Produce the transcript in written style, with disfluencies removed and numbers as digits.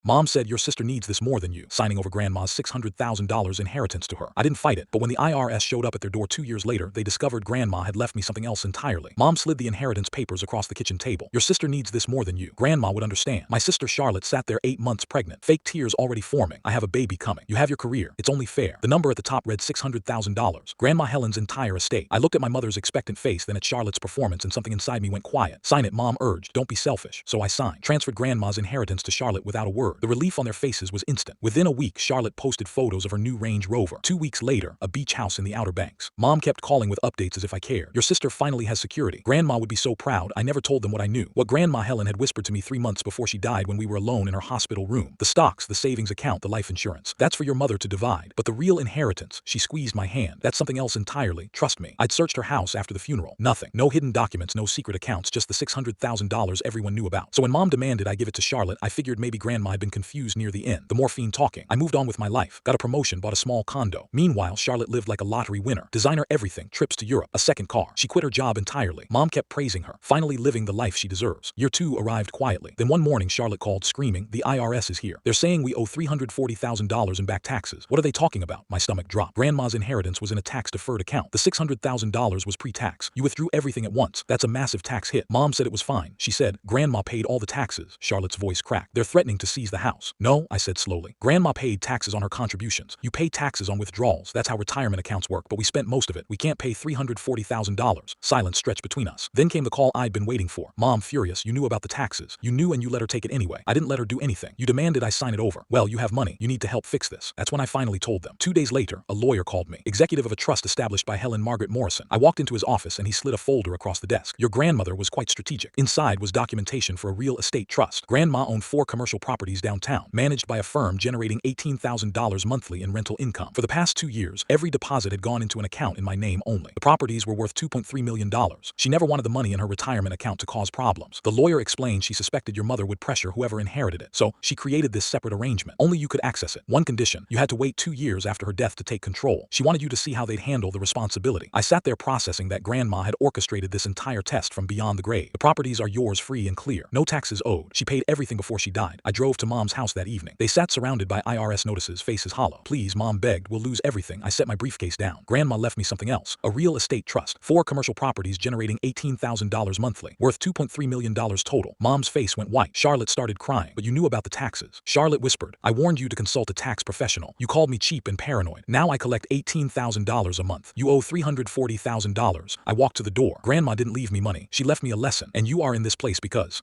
Mom said your sister needs this more than you, signing over Grandma's $600,000 inheritance to her. I didn't fight it, but when the IRS showed up at their door 2 years later, they discovered Grandma had left me something else entirely. Mom slid the inheritance papers across the kitchen table. Your sister needs this more than you. Grandma would understand. My sister Charlotte sat there 8 months pregnant, fake tears already forming. I have a baby coming. You have your career. It's only fair. The number at the top read $600,000. Grandma Helen's entire estate. I looked at my mother's expectant face, then at Charlotte's performance, and something inside me went quiet. Sign it, Mom urged. Don't be selfish. So I signed. Transferred Grandma's inheritance to Charlotte without a word. The relief on their faces was instant. Within a week, Charlotte posted photos of her new Range Rover. 2 weeks later, a beach house in the Outer Banks. Mom kept calling with updates as if I cared. Your sister finally has security. Grandma would be so proud. I never told them what I knew. What Grandma Helen had whispered to me 3 months before she died when we were alone in her hospital room. The stocks, the savings account, the life insurance. That's for your mother to divide. But the real inheritance, she squeezed my hand. That's something else entirely. Trust me. I'd searched her house after the funeral. Nothing. No hidden documents, no secret accounts, just the $600,000 everyone knew about. So when Mom demanded I give it to Charlotte, I figured maybe Grandma had been confused near the end. The morphine talking. I moved on with my life. Got a promotion, bought a small condo. Meanwhile, Charlotte lived like a lottery winner. Designer everything, trips to Europe, a second car. She quit her job entirely. Mom kept praising her, finally living the life she deserves. Year 2 arrived quietly. Then one morning Charlotte called screaming, the IRS is here. They're saying we owe $340,000 in back taxes. What are they talking about? My stomach dropped. Grandma's inheritance was in a tax-deferred account. The $600,000 was pre-tax. You withdrew everything at once. That's a massive tax hit. Mom said it was fine. She said, Grandma paid all the taxes. Charlotte's voice cracked. They're threatening to seize the house. No, I said slowly. Grandma paid taxes on her contributions. You pay taxes on withdrawals. That's how retirement accounts work, but we spent most of it. We can't pay $340,000. Silence stretched between us. Then came the call I'd been waiting for. Mom, furious, you knew about the taxes. You knew and you let her take it anyway. I didn't let her do anything. You demanded I sign it over. Well, you have money. You need to help fix this. That's when I finally told them. 2 days later, a lawyer called me. Executive of a trust established by Helen Margaret Morrison. I walked into his office and he slid a folder across the desk. Your grandmother was quite strategic. Inside was documentation for a real estate trust. Grandma owned 4 commercial properties downtown, managed by a firm generating $18,000 monthly in rental income. For the past 2 years, every deposit had gone into an account in my name only. The properties were worth $2.3 million. She never wanted the money in her retirement account to cause problems. The lawyer explained she suspected your mother would pressure whoever inherited it, so she created this separate arrangement. Only you could access it. One condition, you had to wait 2 years after her death to take control. She wanted you to see how they'd handle the responsibility. I sat there processing that Grandma had orchestrated this entire test from beyond the grave. The properties are yours free and clear. No taxes owed. She paid everything before she died. I drove to Mom's house that evening. They sat surrounded by IRS notices, faces hollow. Please, Mom begged, we'll lose everything. I set my briefcase down. Grandma left me something else. A real estate trust. 4 commercial properties generating $18,000 monthly. Worth $2.3 million total. Mom's face went white. Charlotte started crying. But you knew about the taxes. Charlotte whispered, I warned you to consult a tax professional. You called me cheap and paranoid. Now I collect $18,000 a month. You owe $340,000. I walked to the door. Grandma didn't leave me money. She left me a lesson. And you are in this place because